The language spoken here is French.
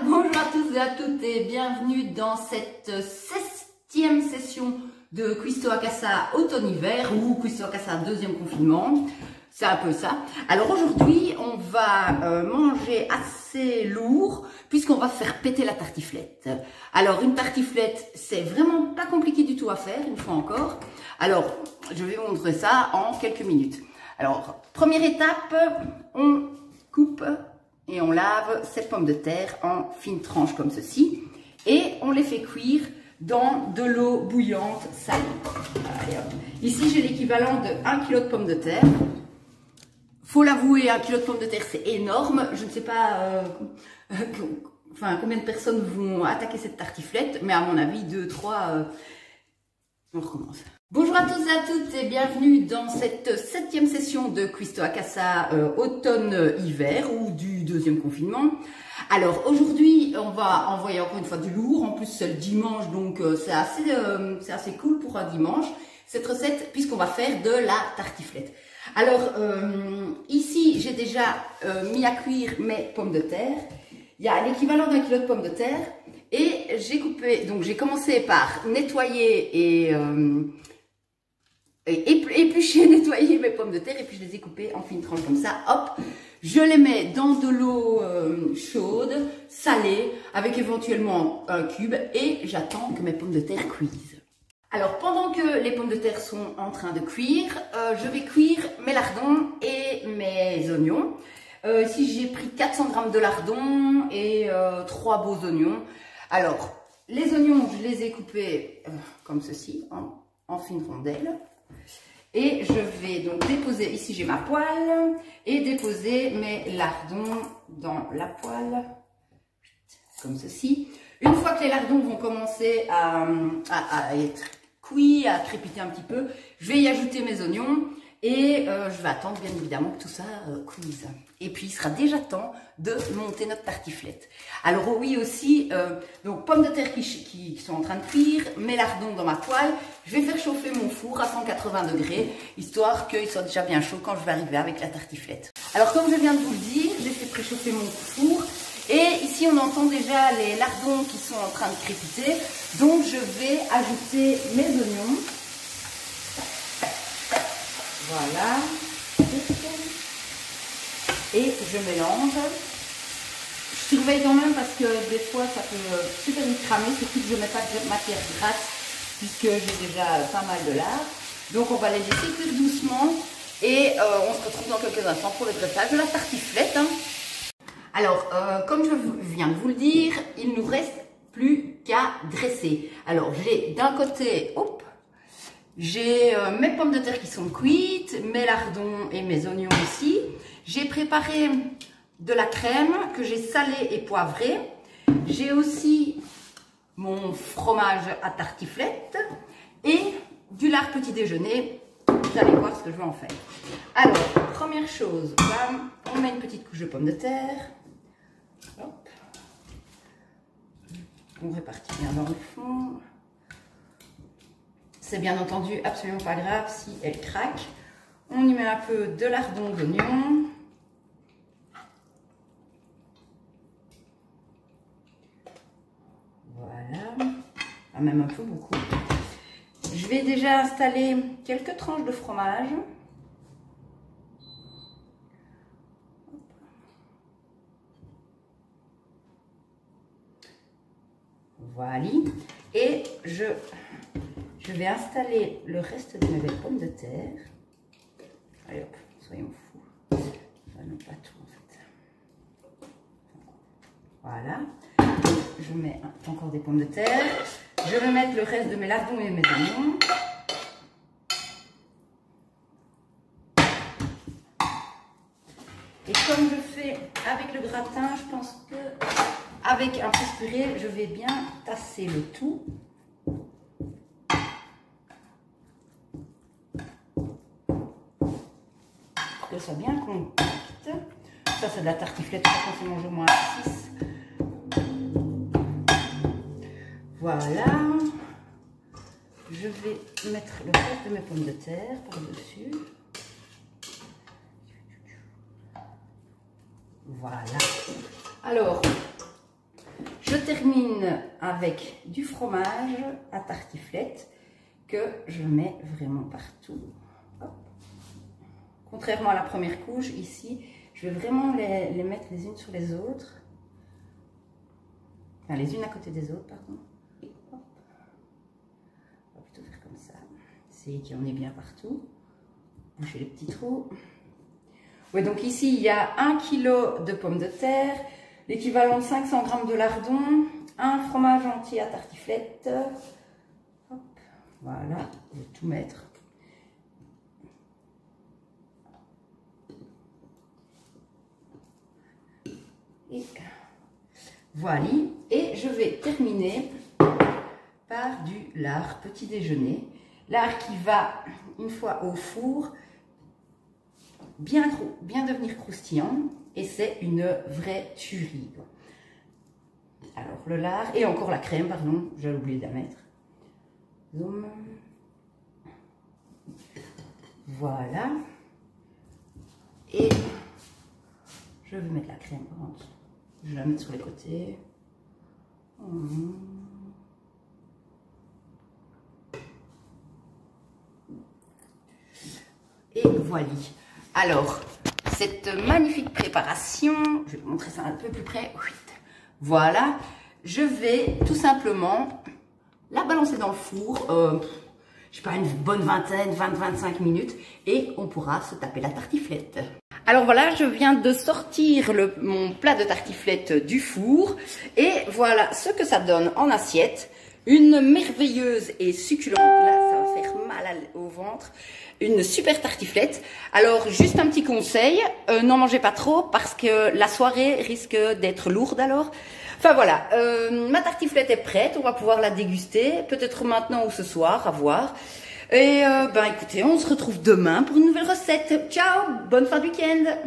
Bonjour à tous et à toutes et bienvenue dans cette 16e session de Cuisto a Casa automne-hiver ou Cuisto a Casa deuxième confinement. C'est un peu ça. Alors aujourd'hui, on va manger assez lourd puisqu'on va faire péter la tartiflette. Alors une tartiflette, c'est vraiment pas compliqué du tout à faire, une fois encore. Alors, je vais vous montrer ça en quelques minutes. Alors, première étape, on coupe et on lave ces pommes de terre en fines tranches comme ceci. Et on les fait cuire dans de l'eau bouillante salée. Allez, hop. Ici, j'ai l'équivalent de 1 kg de pommes de terre. Faut l'avouer, 1 kg de pommes de terre, c'est énorme. Je ne sais pas combien de personnes vont attaquer cette tartiflette, mais à mon avis, 2, 3, on recommence. Bonjour à tous et à toutes et bienvenue dans cette 7e session de Cuisto a Casa automne-hiver ou du deuxième confinement. Alors aujourd'hui, on va envoyer encore une fois du lourd. En plus, c'est le dimanche, donc c'est assez cool pour un dimanche. Cette recette, puisqu'on va faire de la tartiflette. Alors, ici, j'ai déjà mis à cuire mes pommes de terre. Il y a l'équivalent d'1 kg de pommes de terre. Et j'ai coupé, donc j'ai commencé par nettoyer et éplucher, nettoyer mes pommes de terre. Et puis je les ai coupées en fines tranches comme ça. Hop, je les mets dans de l'eau chaude, salée, avec éventuellement un cube. Et j'attends que mes pommes de terre cuisent. Alors, pendant que les pommes de terre sont en train de cuire, je vais cuire mes lardons et mes oignons. Ici, j'ai pris 400 g de lardons et 3 beaux oignons. Alors, les oignons, je les ai coupés comme ceci, en fines rondelles. Et je vais donc déposer, ici j'ai ma poêle, et déposer mes lardons dans la poêle, comme ceci. Une fois que les lardons vont commencer à être cuits, à crépiter un petit peu, je vais y ajouter mes oignons et je vais attendre bien évidemment que tout ça cuise. Et puis il sera déjà temps de monter notre tartiflette. Alors oui aussi, donc pommes de terre qui sont en train de cuire, mes lardons dans ma poêle. Je vais faire chauffer mon four à 180 degrés, histoire qu'il soit déjà bien chaud quand je vais arriver avec la tartiflette. Alors comme je viens de vous le dire, j'ai fait préchauffer mon four. Et ici, on entend déjà les lardons qui sont en train de crépiter. Donc, je vais ajouter mes oignons. Voilà. Et je mélange. Je surveille quand même parce que des fois, ça peut super vite cramer. Surtout que je ne mets pas de matière grasse puisque j'ai déjà pas mal de lard. Donc, on va les laisser cuire doucement. Et on se retrouve dans quelques instants pour le dressage de la tartiflette. Alors, comme je viens de vous le dire, il ne nous reste plus qu'à dresser. Alors, j'ai d'un côté, hop, j'ai mes pommes de terre qui sont cuites, mes lardons et mes oignons aussi. J'ai préparé de la crème que j'ai salée et poivrée. J'ai aussi mon fromage à tartiflette et du lard petit déjeuner. Vous allez voir ce que je vais en faire. Alors, première chose, bam, on met une petite couche de pommes de terre. Hop. On répartit bien dans le fond. C'est bien entendu absolument pas grave si elle craque. On y met un peu de lardons d'oignon. Voilà. Ah, même un peu beaucoup. Je vais déjà installer quelques tranches de fromage. Voilà. Et je vais installer le reste de mes belles pommes de terre. Allez hop, soyons fous. Enfin, non, pas tout en fait. Voilà. Je mets encore des pommes de terre. Je vais mettre le reste de mes lardons et mes oignons. Et comme je fais avec le gratin, je pense que avec un peu de purée, je vais bien tasser le tout. Pour que ça soit bien compact. Ça, c'est de la tartiflette, ça qu'on se mange au moins 6. Voilà. Je vais mettre le reste de mes pommes de terre par-dessus. Voilà. Alors, termine avec du fromage à tartiflette que je mets vraiment partout. Hop. Contrairement à la première couche, ici, je vais vraiment les mettre les unes sur les autres. Enfin, les unes à côté des autres, pardon. Hop. On va plutôt faire comme ça. Essayez qu'il y en ait bien partout. Bouchez les petits trous. Ouais, donc ici, il y a 1 kg de pommes de terre, l'équivalent de 500 g de lardons, un fromage entier à tartiflette. Hop, voilà, je vais tout mettre. Et voilà. Et je vais terminer par du lard petit déjeuner. Lard qui va, une fois au four, bien devenir croustillant, et c'est une vraie tuerie. Alors le lard et encore la crème, pardon, j'ai oublié de la mettre. Zoom. Voilà. Et je vais mettre la crème en dessous. Je vais la mettre sur les côtés. Et voilà. Alors, cette magnifique préparation, je vais vous montrer ça un peu plus près. Voilà, je vais tout simplement la balancer dans le four, je sais pas, une bonne vingtaine, 20-25 minutes, et on pourra se taper la tartiflette. Alors voilà, je viens de sortir mon plat de tartiflette du four, et voilà ce que ça donne en assiette. Une merveilleuse et succulente, là ça va faire mal au ventre, une super tartiflette. Alors juste un petit conseil, n'en mangez pas trop parce que la soirée risque d'être lourde alors. Enfin voilà, ma tartiflette est prête, on va pouvoir la déguster, peut-être maintenant ou ce soir, à voir. Et ben écoutez, on se retrouve demain pour une nouvelle recette. Ciao, bonne fin de week-end.